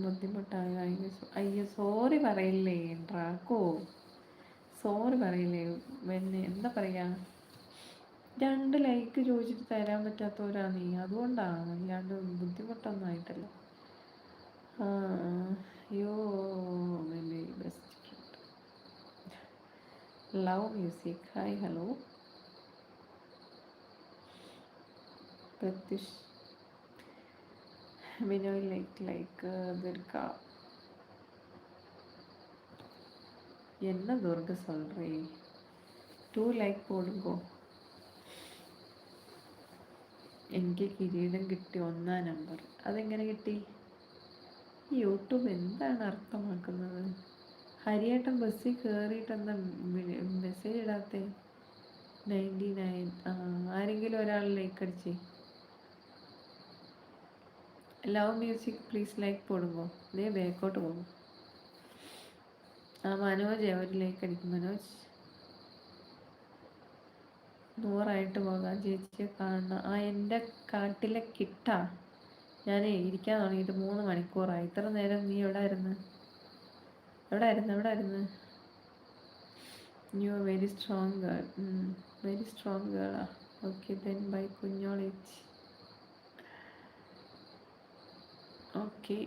ബുദ്ധിമുട്ടായോ? അയ്യോ സോറി പറയില്ലേ Draco, sorry പറയില്ലേ. പിന്നെ എന്താ പറയാ, 2 ലൈക്ക് ചോദിച്ചിട്ട് തരാൻ പറ്റാത്തവരാ നീ, അതുകൊണ്ടാണ്, അല്ലാണ്ട് ബുദ്ധിമുട്ടൊന്നും ആയിട്ടല്ല. യോ my best friend love music. Hi hello Pratyush, Binoy like Durga. என்ன துர்க சொல்றே? 2 ലൈക്ക് போடுங்கോ. എനിക്ക് കിരീടം കിട്ടി 1-ാം നമ്പർ. അതെങ്ങനെ കിട്ടി? ഈ യൂട്യൂബ് എന്താണ് അർത്ഥമാക്കുന്നത്? ഹരിയേട്ടൻ ബസ്സിൽ കയറിയിട്ട് എന്താ മെസ്സേജ് ഇടാത്തെ? 99. ആരെങ്കിലും ഒരാൾ ലൈക്ക് അടിച്ചേ. ലവ് മ്യൂസിക് പ്ലീസ് ലൈക്ക് പോടുമ്പോ ഇതേ ബാക്കോട്ട് പോകും. മനോജ് ഒരു ലൈക്ക് അടിക്കും. മനോജ് 100 പോകാം. ചേച്ചിയെ കാണണം. എൻ്റെ കാട്ടിലെ കിട്ടാ, ഞാൻ ഇരിക്കാൻ തുടങ്ങിയിട്ട് 3 മണിക്കൂറായി. ഇത്ര നേരം നീ എവിടെ ആയിരുന്നു? You very strong girl. Very strong ഗേളാ. ഓക്കെ ദെൻ ബൈ കുഞ്ഞോളേച്ചി. ഓക്കെ.